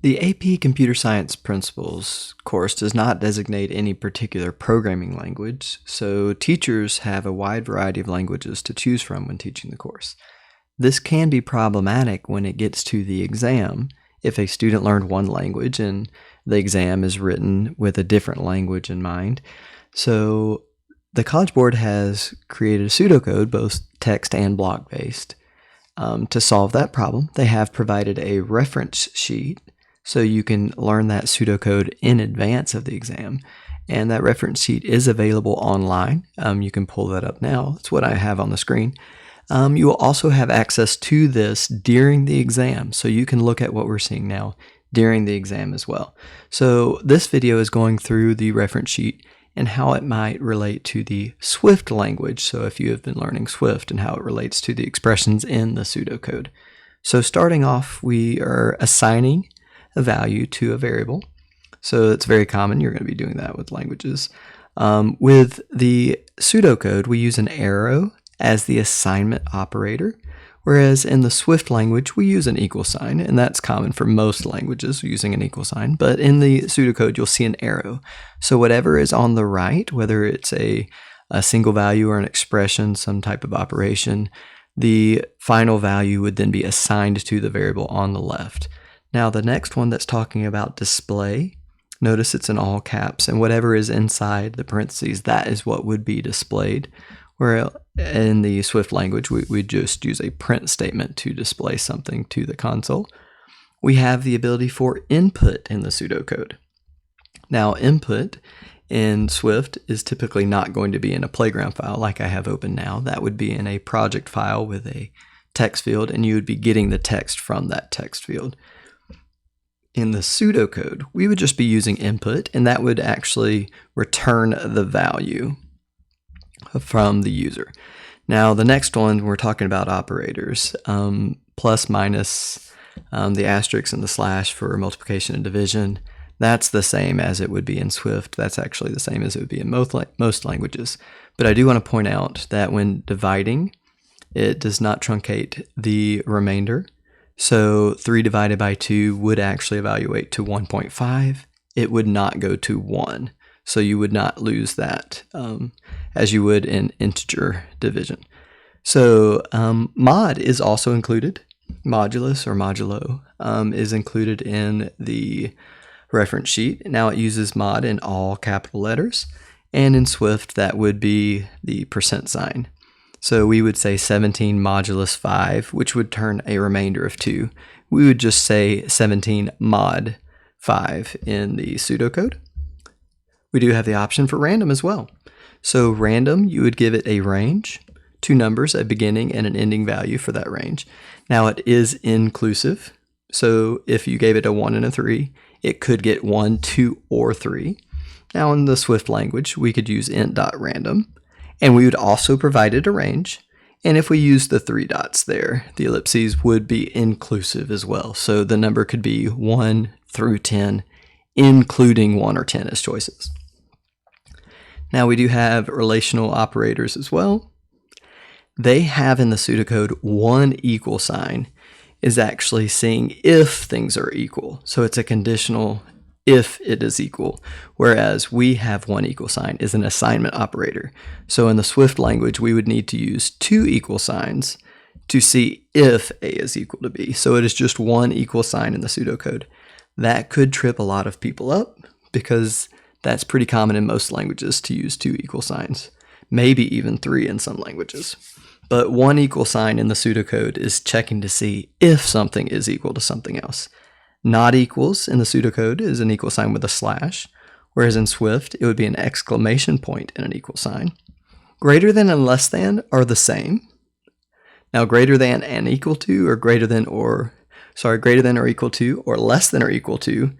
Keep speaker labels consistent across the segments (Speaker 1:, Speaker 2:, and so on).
Speaker 1: The AP Computer Science Principles course does not designate any particular programming language, so teachers have a wide variety of languages to choose from when teaching the course. This can be problematic when it gets to the exam if a student learned one language and the exam is written with a different language in mind. So the College Board has created a pseudocode, both text and block-based. To solve that problem, they have provided a reference sheet so you can learn that pseudocode in advance of the exam. And that reference sheet is available online. You can pull that up now. That's what I have on the screen. You will also have access to this during the exam, so you can look at what we're seeing now during the exam as well. So this video is going through the reference sheet and how it might relate to the Swift language. So if you have been learning Swift and how it relates to the expressions in the pseudocode. So starting off, we are assigning a value to a variable. So it's very common. You're going to be doing that with languages. With the pseudocode, we use an arrow as the assignment operator, whereas in the Swift language, we use an equal sign, and that's common for most languages using an equal sign. But in the pseudocode, you'll see an arrow. So whatever is on the right, whether it's a single value or an expression, some type of operation, the final value would then be assigned to the variable on the left. Now, the next one that's talking about display, notice it's in all caps, and whatever is inside the parentheses, that is what would be displayed. Where in the Swift language, we just use a print statement to display something to the console. We have the ability for input in the pseudocode. Now, input in Swift is typically not going to be in a playground file like I have open now. That would be in a project file with a text field, and you would be getting the text from that text field. In the pseudocode, we would just be using input, and that would actually return the value from the user. Now, the next one, we're talking about operators, plus, minus, the asterisk and the slash for multiplication and division. That's the same as it would be in Swift. That's actually the same as it would be in most languages. But I do want to point out that when dividing, it does not truncate the remainder. So 3 divided by 2 would actually evaluate to 1.5. It would not go to 1. So you would not lose that as you would in integer division. So mod is also included. Modulus or modulo is included in the reference sheet. Now it uses mod in all capital letters. And in Swift, that would be the percent sign. So we would say 17 modulus 5, which would turn a remainder of 2. We would just say 17 mod 5 in the pseudocode. We do have the option for random as well. So random, you would give it a range, 2 numbers, a beginning and an ending value for that range. Now it is inclusive. So if you gave it a 1 and a 3, it could get 1, 2, or 3. Now in the Swift language, we could use int.random. And we would also provide it a range. And if we use the 3 dots there, the ellipses would be inclusive as well. So the number could be 1 through 10, including 1 or 10 as choices. Now we do have relational operators as well. They have in the pseudocode one equal sign is actually saying if things are equal. So it's a conditional if it is equal, whereas we have one equal sign is an assignment operator. So in the Swift language, we would need to use 2 equal signs to see if A is equal to B. So it is just one equal sign in the pseudocode. That could trip a lot of people up because that's pretty common in most languages to use 2 equal signs, maybe even 3 in some languages. But one equal sign in the pseudocode is checking to see if something is equal to something else. Not equals in the pseudocode is an equal sign with a slash, whereas in Swift, it would be an exclamation point and an equal sign. Greater than and less than are the same. Now, greater than and equal to, or greater than or equal to, or less than or equal to,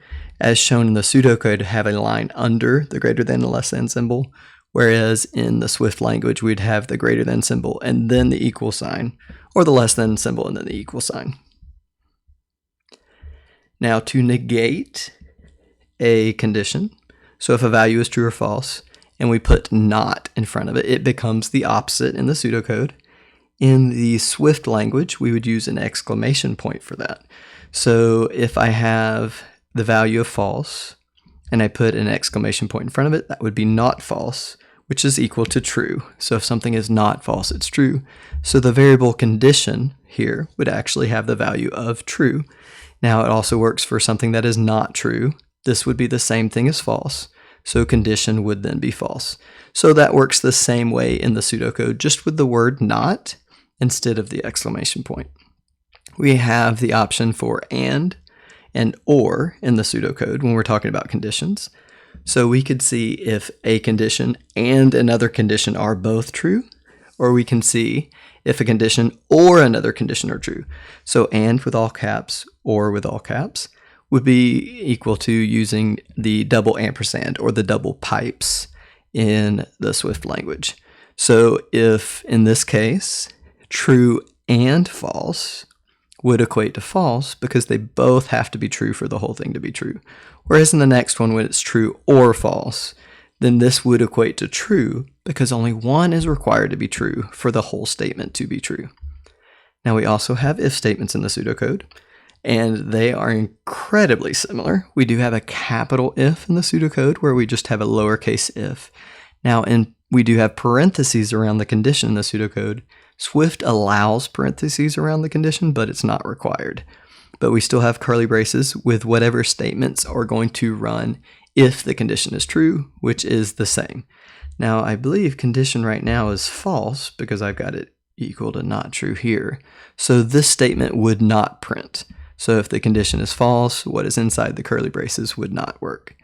Speaker 1: as shown in the pseudocode, have a line under the greater than and less than symbol, whereas in the Swift language, we'd have the greater than symbol and then the equal sign, or the less than symbol and then the equal sign. Now, to negate a condition, so if a value is true or false, and we put not in front of it, it becomes the opposite in the pseudocode. In the Swift language, we would use an exclamation point for that. So if I have the value of false, and I put an exclamation point in front of it, that would be not false, which is equal to true. So if something is not false, it's true. So the variable condition here would actually have the value of true. Now it also works for something that is not true. This would be the same thing as false. So condition would then be false. So that works the same way in the pseudocode, just with the word not instead of the exclamation point. We have the option for and or in the pseudocode when we're talking about conditions. So we could see if a condition and another condition are both true, or we can see if a condition or another condition are true. So and with all caps or with all caps would be equal to using the double ampersand or the double pipes in the Swift language. So if in this case true and false would equate to false because they both have to be true for the whole thing to be true. Whereas in the next one, when it's true or false, then this would equate to true because only one is required to be true for the whole statement to be true. Now we also have if statements in the pseudocode, and they are incredibly similar. We do have a capital if in the pseudocode where we just have a lowercase if. Now, we do have parentheses around the condition in the pseudocode. Swift allows parentheses around the condition, but it's not required. But we still have curly braces with whatever statements are going to run if the condition is true, which is the same. Now, I believe condition right now is false because I've got it equal to not true here. So this statement would not print. So if the condition is false, what is inside the curly braces would not work.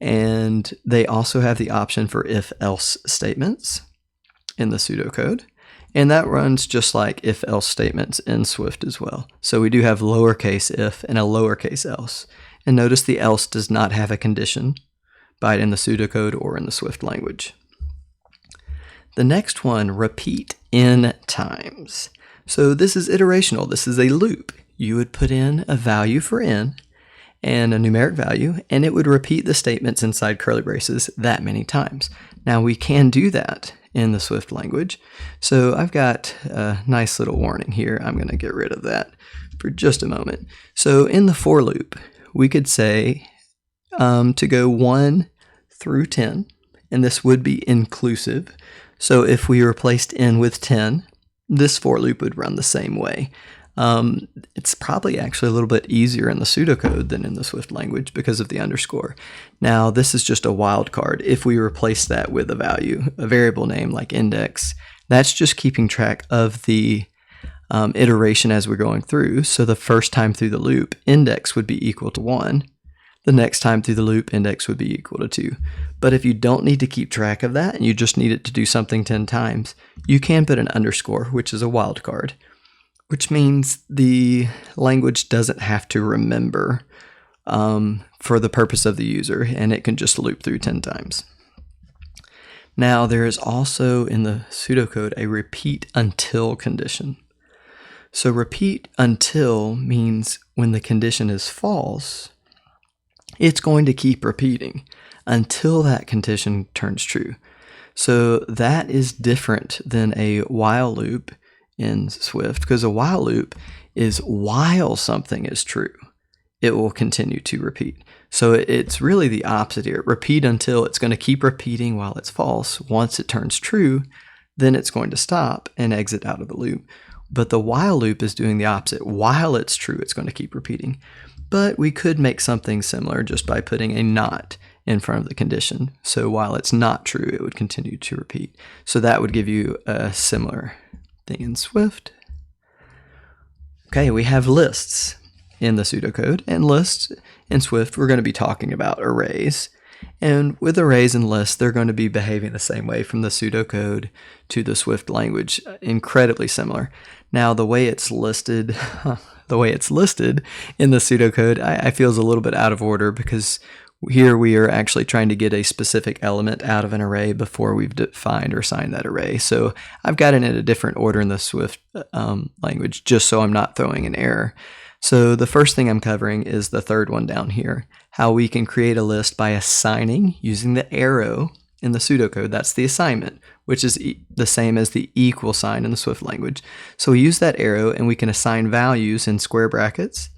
Speaker 1: And they also have the option for if-else statements in the pseudocode. And that runs just like if-else statements in Swift as well. So we do have lowercase if and a lowercase else. And notice the else does not have a condition, by it in the pseudocode or in the Swift language. The next one, repeat n times. So this is iterational. This is a loop. You would put in a value for n and a numeric value, and it would repeat the statements inside curly braces that many times. Now we can do that in the Swift language. So I've got a nice little warning here. I'm going to get rid of that for just a moment. So in the for loop, we could say to go 1 through 10, and this would be inclusive. So if we replaced n with 10, this for loop would run the same way. It's probably actually a little bit easier in the pseudocode than in the Swift language because of the underscore. Now, this is just a wildcard. If we replace that with a value, a variable name like index, that's just keeping track of the iteration as we're going through. So the first time through the loop, index would be equal to 1. The next time through the loop, index would be equal to 2. But if you don't need to keep track of that and you just need it to do something 10 times, you can put an underscore, which is a wildcard, which means the language doesn't have to remember for the purpose of the user, and it can just loop through 10 times. Now, there is also in the pseudocode a repeat until condition. So repeat until means when the condition is false, it's going to keep repeating until that condition turns true. So that is different than a while loop in Swift, because a while loop is while something is true, it will continue to repeat. So it's really the opposite here. Repeat until, it's going to keep repeating while it's false. Once it turns true, then it's going to stop and exit out of the loop. But the while loop is doing the opposite. While it's true, it's going to keep repeating. But we could make something similar just by putting a not in front of the condition. So while it's not true, it would continue to repeat. So that would give you a similar thing in Swift. Okay, we have lists in the pseudocode, and lists in Swift, we're going to be talking about arrays. And with arrays and lists, they're going to be behaving the same way from the pseudocode to the Swift language, incredibly similar. Now, the way it's listed in the pseudocode, I feel is a little bit out of order, because here we are actually trying to get a specific element out of an array before we've defined or assigned that array. So I've got it in a different order in the Swift language, just so I'm not throwing an error. So the first thing I'm covering is the third one down here, how we can create a list by assigning using the arrow in the pseudocode. That's the assignment, which is the same as the equal sign in the Swift language. So we use that arrow and we can assign values in square brackets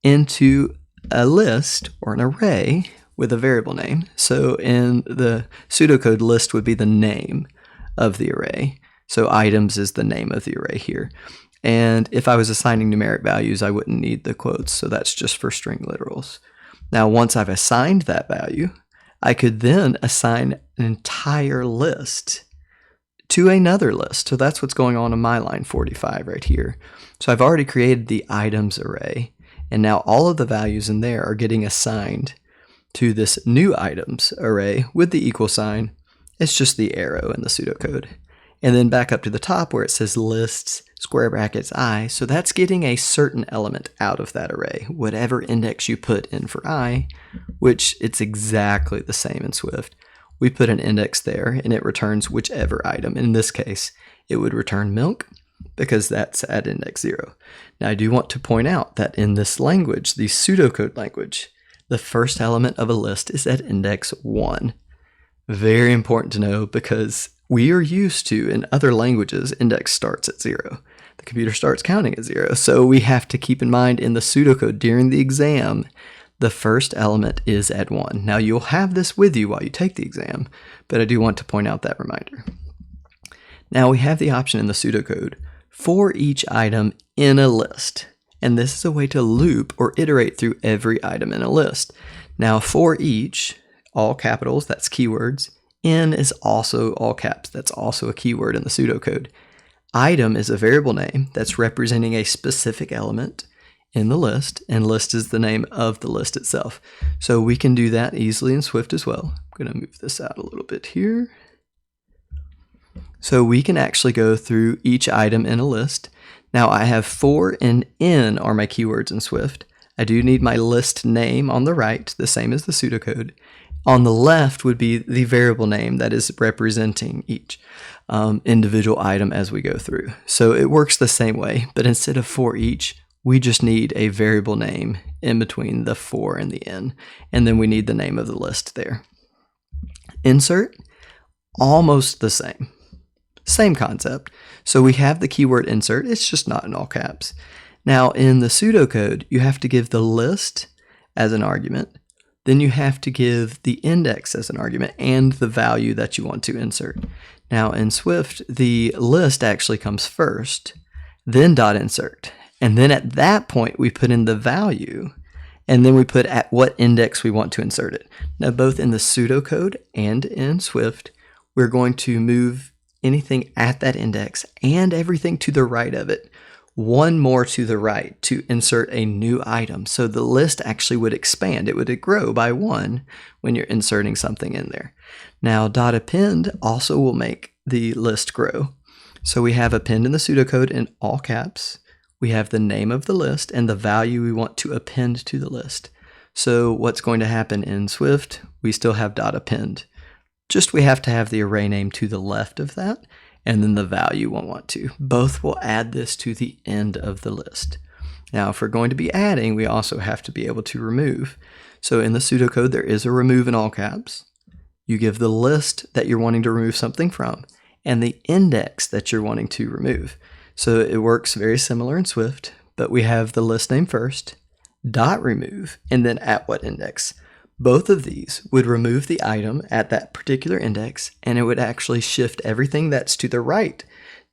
Speaker 1: into a list or an array with a variable name. So in the pseudocode, list would be the name of the array. So items is the name of the array here. And if I was assigning numeric values, I wouldn't need the quotes. So that's just for string literals. Now, once I've assigned that value, I could then assign an entire list to another list. So that's what's going on in my line 45 right here. So I've already created the items array, and now all of the values in there are getting assigned to this new items array with the equal sign. It's just the arrow in the pseudocode. And then back up to the top where it says lists, square brackets, I. So that's getting a certain element out of that array, whatever index you put in for I, which it's exactly the same in Swift. We put an index there and it returns whichever item. In this case, it would return milk because that's at index 0. Now I do want to point out that in this language, the pseudocode language, the first element of a list is at index 1. Very important to know because we are used to, in other languages, index starts at 0. The computer starts counting at 0. So we have to keep in mind in the pseudocode during the exam, the first element is at 1. Now you'll have this with you while you take the exam, but I do want to point out that reminder. Now we have the option in the pseudocode for each item in a list. And this is a way to loop or iterate through every item in a list. Now for each, all capitals, that's keywords. In is also all caps. That's also a keyword in the pseudocode. Item is a variable name that's representing a specific element in the list, and list is the name of the list itself. So we can do that easily in Swift as well. I'm going to move this out a little bit here. So we can actually go through each item in a list. Now I have for and in are my keywords in Swift. I do need my list name on the right, the same as the pseudocode. On the left would be the variable name that is representing each individual item as we go through. So it works the same way, but instead of for each, we just need a variable name in between the for and the in, and then we need the name of the list there. Insert, almost the same. Same concept. So we have the keyword insert, it's just not in all caps. Now in the pseudocode, you have to give the list as an argument. Then you have to give the index as an argument and the value that you want to insert. Now in Swift, the list actually comes first, then .insert. And then at that point, we put in the value, and then we put at what index we want to insert it. Now both in the pseudocode and in Swift, we're going to move anything at that index and everything to the right of it. One more to the right to insert a new item. So the list actually would expand. It would grow by 1 when you're inserting something in there. Now .append also will make the list grow. So we have append in the pseudocode in all caps. We have the name of the list and the value we want to append to the list. So what's going to happen in Swift, we still have .append. Just we have to have the array name to the left of that, and then the value we'll want to. Both will add this to the end of the list. Now, if we're going to be adding, we also have to be able to remove. So in the pseudocode, there is a remove in all caps. You give the list that you're wanting to remove something from, and the index that you're wanting to remove. So it works very similar in Swift, but we have the list name first, .remove, and then at what index. Both of these would remove the item at that particular index, and it would actually shift everything that's to the right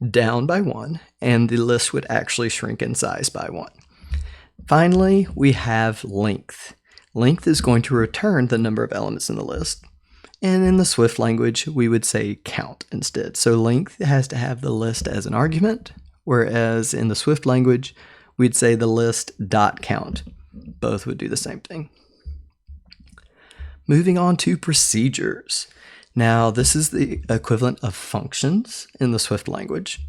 Speaker 1: down by 1, and the list would actually shrink in size by 1. Finally, we have length. Length is going to return the number of elements in the list, and in the Swift language, we would say count instead. So length has to have the list as an argument, whereas in the Swift language, we'd say the list .count. Both would do the same thing. Moving on to procedures. Now, this is the equivalent of functions in the Swift language.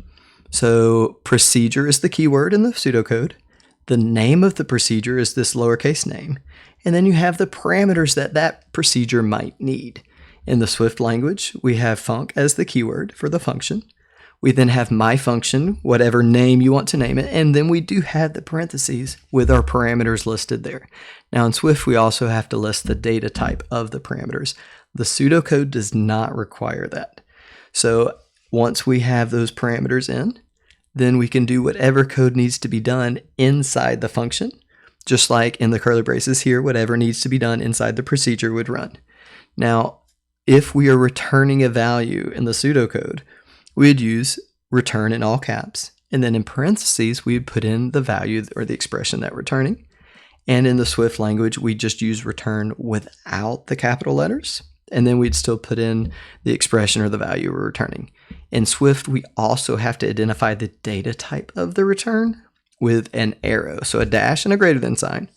Speaker 1: So procedure is the keyword in the pseudocode. The name of the procedure is this lowercase name. And then you have the parameters that that procedure might need. In the Swift language, we have func as the keyword for the function. We then have my function, whatever name you want to name it, and then we do have the parentheses with our parameters listed there. Now in Swift, we also have to list the data type of the parameters. The pseudocode does not require that. So once we have those parameters in, then we can do whatever code needs to be done inside the function. Just like in the curly braces here, whatever needs to be done inside the procedure would run. Now, if we are returning a value in the pseudocode, we'd use return in all caps, and then in parentheses, we'd put in the value or the expression that we're returning. And in the Swift language, we just use return without the capital letters, and then we'd still put in the expression or the value we're returning. In Swift, we also have to identify the data type of the return with an arrow, so a dash and a greater than sign,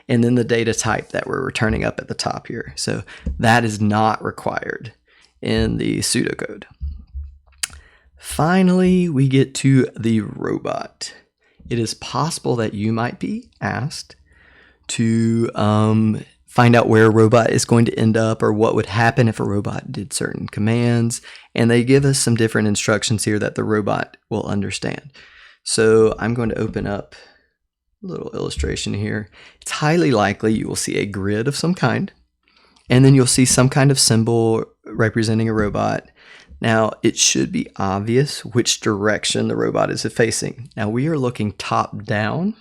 Speaker 1: and then the data type that we're returning up at the top here. So that is not required in the pseudocode. Finally, we get to the robot. It is possible that you might be asked to find out where a robot is going to end up or what would happen if a robot did certain commands. And they give us some different instructions here that the robot will understand. So I'm going to open up a little illustration here. It's highly likely you will see a grid of some kind, and then you'll see some kind of symbol representing a robot. Now, it should be obvious which direction the robot is facing. Now, we are looking top down.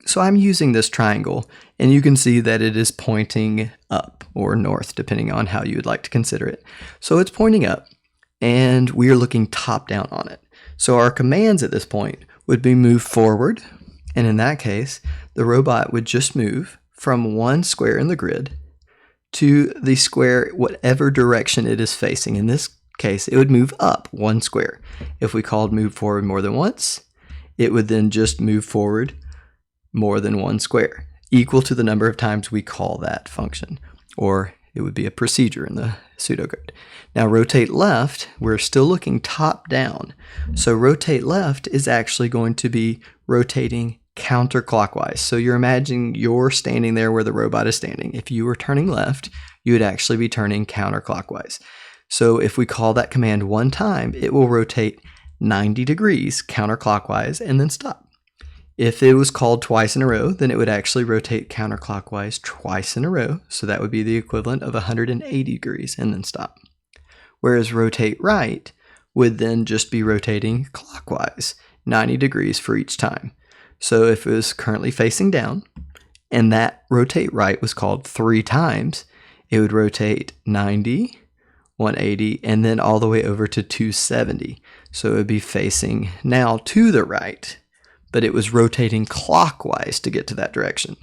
Speaker 1: So I'm using this triangle, and you can see that it is pointing up or north, depending on how you would like to consider it. So it's pointing up, and we are looking top down on it. So our commands at this point would be move forward, and in that case, the robot would just move from one square in the grid to the square whatever direction it is facing. In this case, it would move up one square. If we called move forward more than once, it would then just move forward more than one square, equal to the number of times we call that function, or it would be a procedure in the pseudocode. Now, rotate left, we're still looking top down. So rotate left is actually going to be rotating counterclockwise. So you're imagining you're standing there where the robot is standing. If you were turning left, you would actually be turning counterclockwise. So if we call that command one time, it will rotate 90 degrees counterclockwise and then stop. If it was called twice in a row, then it would actually rotate counterclockwise twice in a row. So that would be the equivalent of 180 degrees and then stop. Whereas rotate right would then just be rotating clockwise 90 degrees for each time. So if it was currently facing down and that rotate right was called 3 times, it would rotate 90, 180, and then all the way over to 270. So it would be facing now to the right, but it was rotating clockwise to get to that direction.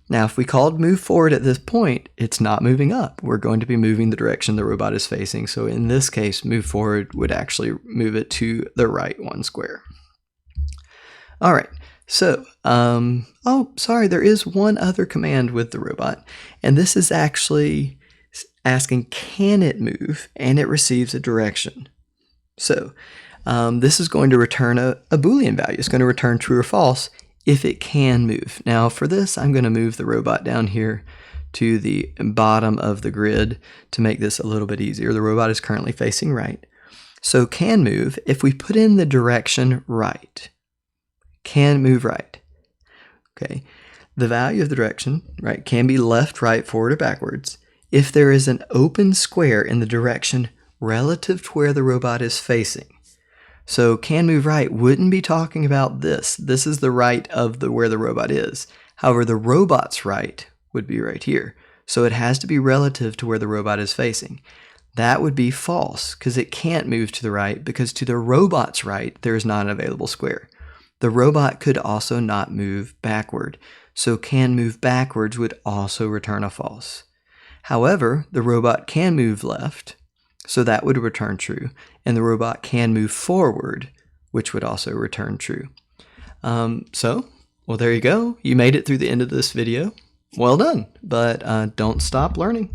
Speaker 1: Now, if we called move forward at this point, it's not moving up. We're going to be moving the direction the robot is facing. So in this case, move forward would actually move it to the right one square. All right, so, there is one other command with the robot, and this is actually asking, can it move? And it receives a direction. So, this is going to return a Boolean value. It's going to return true or false if it can move. Now for this, I'm going to move the robot down here to the bottom of the grid to make this a little bit easier. The robot is currently facing right. So can move, if we put in the direction right, can move right. Okay, the value of the direction, right, can be left, right, forward, or backwards if there is an open square in the direction relative to where the robot is facing. So can move right wouldn't be talking about this. This is the right of where the robot is. However, the robot's right would be right here. So it has to be relative to where the robot is facing. That would be false because it can't move to the right because to the robot's right, there is not an available square. The robot could also not move backward. So can move backwards would also return a false. However, the robot can move left, so that would return true, and the robot can move forward, which would also return true. Well, there you go. You made it through the end of this video. Well done, but don't stop learning.